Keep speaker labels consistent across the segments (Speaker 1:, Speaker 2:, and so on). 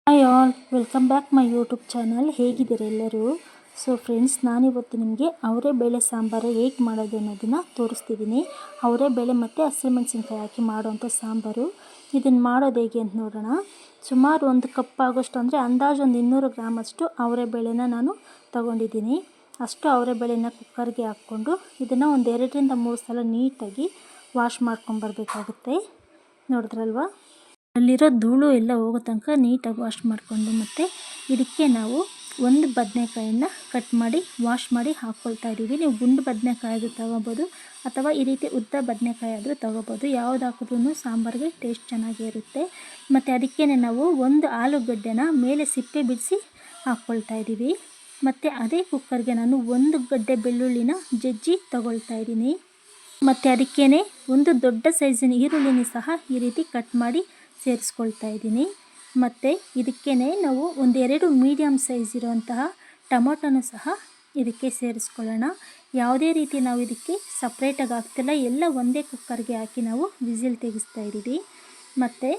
Speaker 1: Hi all, welcome back my YouTube channel. ಹೇಗಿದ್ದೀರಾ ಎಲ್ಲರೂ? So friends, ನಾನಿವತ್ತು ನಿಮಗೆ ಅವರೆಬೇಳೆ ಸಾಂಬಾರು ಹೇಗೆ ಮಾಡೋದು ಅನ್ನೋದನ್ನು ತೋರಿಸ್ತಿದ್ದೀನಿ. ಅವರೆಬೇಳೆ ಮತ್ತು ಹಸಿಮೆಣಸಿನ್ಕಾಯಿ ಹಾಕಿ ಮಾಡೋವಂಥ ಸಾಂಬಾರು. ಇದನ್ನು ಮಾಡೋದು ಹೇಗೆ ಅಂತ ನೋಡೋಣ. ಸುಮಾರು 1 ಕಪ್ ಆಗೋಷ್ಟು, ಅಂದರೆ ಅಂದಾಜು ಒಂದು 200 ಗ್ರಾಮಷ್ಟು ಅವರೆಬೇಳೆನ ನಾನು ತೊಗೊಂಡಿದ್ದೀನಿ. ಅಷ್ಟು ಅವರೆಬೇಳೆನ ಕುಕ್ಕರ್ಗೆ ಹಾಕ್ಕೊಂಡು ಇದನ್ನು ಒಂದು 2ರಿಂದ 3 ಸಲ ನೀಟಾಗಿ ವಾಶ್ ಮಾಡ್ಕೊಂಬರ್ಬೇಕಾಗುತ್ತೆ. ನೋಡಿದ್ರಲ್ವ, ಅಲ್ಲಿರೋ ಧೂಳು ಎಲ್ಲ ಹೋಗೋ ತನಕ ನೀಟಾಗಿ ವಾಶ್ ಮಾಡಿಕೊಂಡು, ಮತ್ತು ಇದಕ್ಕೆ ನಾವು ಒಂದು ಬದನೆಕಾಯನ್ನು ಕಟ್ ಮಾಡಿ ವಾಶ್ ಮಾಡಿ ಹಾಕ್ಕೊಳ್ತಾ ಇದ್ದೀವಿ. ನೀವು ಗುಂಡು ಬದನೆಕಾಯಿ ಆದರೂ ತೊಗೋಬೋದು, ಅಥವಾ ಈ ರೀತಿ ಉದ್ದ ಬದನೆಕಾಯಿ ಆದರೂ ತೊಗೋಬೋದು. ಯಾವ್ದು ಹಾಕಿದ್ರೂ ಸಾಂಬಾರಿಗೆ ಟೇಸ್ಟ್ ಚೆನ್ನಾಗೇ ಇರುತ್ತೆ. ಮತ್ತು ಅದಕ್ಕೇ ನಾವು ಒಂದು ಆಲೂಗಡ್ಡೆನ ಮೇಲೆ ಸಿಪ್ಪೆ ಬಿಡಿಸಿ ಹಾಕ್ಕೊಳ್ತಾ ಇದ್ದೀವಿ. ಮತ್ತು ಅದೇ ಕುಕ್ಕರ್ಗೆ ನಾನು 1 ಗಡ್ಡೆ ಬೆಳ್ಳುಳ್ಳಿನ ಜಜ್ಜಿ ತೊಗೊಳ್ತಾ ಇದ್ದೀನಿ. ಮತ್ತು ಅದಕ್ಕೇ ಒಂದು ದೊಡ್ಡ ಸೈಜಿನ ಈರುಳ್ಳಿನ ಸಹ ಈ ರೀತಿ ಕಟ್ ಮಾಡಿ ಸೇರಿಸ್ಕೊಳ್ತಾ ಇದ್ದೀನಿ. ಮತ್ತು ಇದಕ್ಕೇ ನಾವು 1-2 ಮೀಡಿಯಮ್ ಸೈಜ್ ಇರುವಂತಹ ಟೊಮೊಟೊನೂ ಸಹ ಇದಕ್ಕೆ ಸೇರಿಸ್ಕೊಳ್ಳೋಣ. ಯಾವುದೇ ರೀತಿ ನಾವು ಇದಕ್ಕೆ ಸಪ್ರೇಟಾಗಿ ಹಾಕ್ತಿಲ್ಲ, ಎಲ್ಲ ಒಂದೇ ಕುಕ್ಕರ್ಗೆ ಹಾಕಿ ನಾವು ವಿಸಿಲ್ ತೆಗಿಸ್ತಾ ಇದ್ದೀವಿ. ಮತ್ತು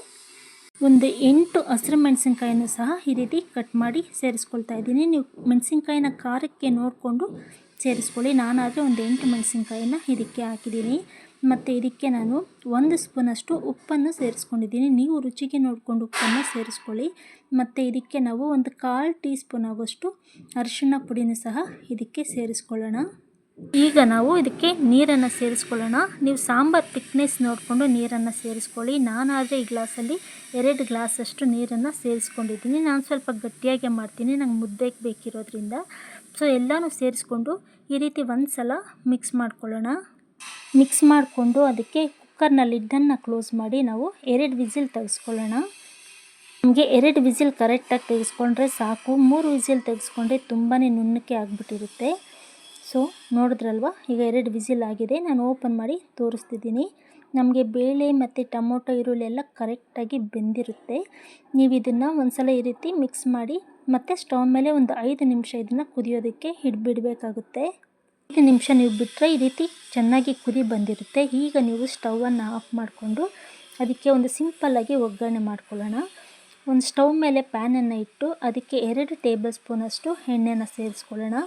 Speaker 1: ಒಂದು 8 ಹಸಿರು ಮೆಣಸಿನ್ಕಾಯನ್ನು ಸಹ ಈ ರೀತಿ ಕಟ್ ಮಾಡಿ ಸೇರಿಸ್ಕೊಳ್ತಾ ಇದ್ದೀನಿ. ನೀವು ಮೆಣಸಿನ್ಕಾಯಿನ ಖಾರಕ್ಕೆ ನೋಡಿಕೊಂಡು ಸೇರಿಸ್ಕೊಳ್ಳಿ. ನಾನಾದರೆ ಒಂದು 8 ಮೆಣಸಿನ್ಕಾಯಿನ ಇದಕ್ಕೆ ಹಾಕಿದ್ದೀನಿ. ಮತ್ತು ಇದಕ್ಕೆ ನಾನು 1 ಸ್ಪೂನಷ್ಟು ಉಪ್ಪನ್ನು ಸೇರಿಸ್ಕೊಂಡಿದ್ದೀನಿ. ನೀವು ರುಚಿಗೆ ನೋಡಿಕೊಂಡು ಉಪ್ಪನ್ನು ಸೇರಿಸ್ಕೊಳ್ಳಿ. ಮತ್ತು ಇದಕ್ಕೆ ನಾವು ಒಂದು 1/4 ಟೀ ಸ್ಪೂನ್ ಆಗೋಷ್ಟು ಅರಿಶಿಣ ಪುಡಿನೂ ಸಹ ಇದಕ್ಕೆ ಸೇರಿಸ್ಕೊಳ್ಳೋಣ. ಈಗ ನಾವು ಇದಕ್ಕೆ ನೀರನ್ನು ಸೇರಿಸ್ಕೊಳ್ಳೋಣ. ನೀವು ಸಾಂಬಾರು ತಿಕ್ನೆಸ್ ನೋಡಿಕೊಂಡು ನೀರನ್ನು ಸೇರಿಸ್ಕೊಳ್ಳಿ. ನಾನಾದರೆ ಈ ಗ್ಲಾಸಲ್ಲಿ 2 ಗ್ಲಾಸಷ್ಟು ನೀರನ್ನು ಸೇರಿಸ್ಕೊಂಡಿದ್ದೀನಿ. ನಾನು ಸ್ವಲ್ಪ ಗಟ್ಟಿಯಾಗೆ ಮಾಡ್ತೀನಿ, ನಂಗೆ ಮುದ್ದೆಗೆ ಬೇಕಿರೋದ್ರಿಂದ. ಸೊ ಎಲ್ಲನೂ ಸೇರಿಸ್ಕೊಂಡು ಈ ರೀತಿ ಒಂದು ಸಲ ಮಿಕ್ಸ್ ಮಾಡ್ಕೊಳ್ಳೋಣ. ಮಿಕ್ಸ್ ಮಾಡಿಕೊಂಡು ಅದಕ್ಕೆ ಕುಕ್ಕರ್ನ ಲಿಡ್ಡನ್ನು ಕ್ಲೋಸ್ ಮಾಡಿ ನಾವು 2 ವಿಸಿಲ್ ತೆಗೆಸ್ಕೊಳ್ಳೋಣ. ನಮಗೆ 2 ವಿಸಿಲ್ ಕರೆಕ್ಟಾಗಿ ತೆಗೆಸ್ಕೊಂಡ್ರೆ ಸಾಕು. 3 ವಿಸಿಲ್ ತೆಗೆಸ್ಕೊಂಡ್ರೆ ತುಂಬಾ ನುಣ್ಣಕ್ಕೆ ಆಗಿಬಿಟ್ಟಿರುತ್ತೆ. ಸೊ ನೋಡಿದ್ರಲ್ವ, ಈಗ 2 ವಿಸಿಲ್ ಆಗಿದೆ. ನಾನು ಓಪನ್ ಮಾಡಿ ತೋರಿಸ್ತಿದ್ದೀನಿ. ನಮಗೆ ಬೇಳೆ ಮತ್ತು ಟೊಮೊಟೊ ಈರುಳ್ಳಿ ಎಲ್ಲ ಕರೆಕ್ಟಾಗಿ ಬೆಂದಿರುತ್ತೆ. ನೀವು ಇದನ್ನು ಒಂದು ಸಲ ಈ ರೀತಿ ಮಿಕ್ಸ್ ಮಾಡಿ ಮತ್ತು ಸ್ಟವ್ ಮೇಲೆ ಒಂದು 5 ನಿಮಿಷ ಇದನ್ನು ಕುದಿಯೋದಕ್ಕೆ ಇಡಬೇಕಾಗುತ್ತೆ. 5 ನಿಮಿಷ ನೀವು ಬಿಟ್ಟರೆ ಈ ರೀತಿ ಚೆನ್ನಾಗಿ ಕುದಿ ಬಂದಿರುತ್ತೆ. ಈಗ ನೀವು ಸ್ಟವನ್ನು ಆಫ್ ಮಾಡಿಕೊಂಡು ಅದಕ್ಕೆ ಒಂದು ಸಿಂಪಲ್ಲಾಗಿ ಒಗ್ಗರಣೆ ಮಾಡ್ಕೊಳ್ಳೋಣ. ಒಂದು ಸ್ಟವ್ ಮೇಲೆ ಪ್ಯಾನನ್ನು ಇಟ್ಟು ಅದಕ್ಕೆ 2 ಟೇಬಲ್ ಸ್ಪೂನಷ್ಟು ಎಣ್ಣೆನ ಸೇರಿಸ್ಕೊಳ್ಳೋಣ.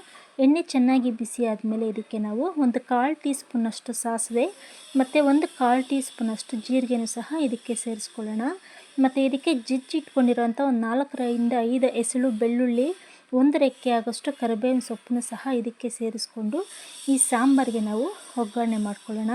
Speaker 1: ಎಣ್ಣೆ ಚೆನ್ನಾಗಿ ಬಿಸಿ ಆದಮೇಲೆ ಇದಕ್ಕೆ ನಾವು ಒಂದು 1/4 ಟೀ ಸ್ಪೂನಷ್ಟು ಸಾಸಿವೆ ಮತ್ತು ಒಂದು 1/4 ಟೀ ಸ್ಪೂನಷ್ಟು ಜೀರಿಗೆನೂ ಸಹ ಇದಕ್ಕೆ ಸೇರಿಸ್ಕೊಳ್ಳೋಣ. ಮತ್ತು ಇದಕ್ಕೆ ಇಟ್ಕೊಂಡಿರೋಂಥ ಒಂದು 4ರಿಂದ 5 ಎಸಳು ಬೆಳ್ಳುಳ್ಳಿ, 1 ರೆಕ್ಕೆ ಆಗೋಷ್ಟು ಕರಿಬೇವಿನ ಸೊಪ್ಪನ್ನು ಸಹ ಇದಕ್ಕೆ ಸೇರಿಸ್ಕೊಂಡು ಈ ಸಾಂಬಾರಿಗೆ ನಾವು ಒಗ್ಗರಣೆ ಮಾಡ್ಕೊಳ್ಳೋಣ.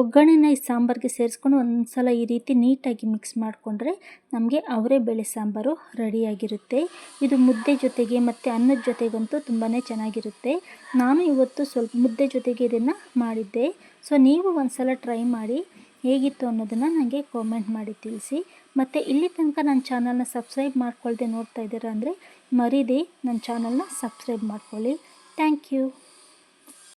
Speaker 1: ಒಗ್ಗರಣೆನ ಈ ಸಾಂಬಾರಿಗೆ ಸೇರಿಸ್ಕೊಂಡು ಒಂದು ಸಲ ಈ ರೀತಿ ನೀಟಾಗಿ ಮಿಕ್ಸ್ ಮಾಡಿಕೊಂಡ್ರೆ ನಮಗೆ ಅವರೆಬೇಳೆ ಸಾಂಬಾರು ರೆಡಿಯಾಗಿರುತ್ತೆ. ಇದು ಮುದ್ದೆ ಜೊತೆಗೆ ಮತ್ತು ಅನ್ನದ ಜೊತೆಗಂತೂ ತುಂಬಾ ಚೆನ್ನಾಗಿರುತ್ತೆ. ನಾನು ಇವತ್ತು ಸ್ವಲ್ಪ ಮುದ್ದೆ ಜೊತೆಗೆ ಇದನ್ನು ಮಾಡಿದ್ದೆ. ಸೊ ನೀವು ಒಂದು ಸಲ ಟ್ರೈ ಮಾಡಿ ಹೇಗಿತ್ತು ಅನ್ನೋದನ್ನು ನನಗೆ ಕಾಮೆಂಟ್ ಮಾಡಿ ತಿಳಿಸಿ. ಮತ್ತು ಇಲ್ಲಿ ತನಕ ನನ್ನ ಚಾನಲ್ನ ಸಬ್ಸ್ಕ್ರೈಬ್ ಮಾಡ್ಕೊಳ್ದೆ ನೋಡ್ತಾ ಇದ್ದೀರಾ ಅಂದರೆ ಮರೀದೆ ನನ್ನ ಚಾನಲ್ನ ಸಬ್ಸ್ಕ್ರೈಬ್ ಮಾಡ್ಕೊಳ್ಳಿ. Thank you.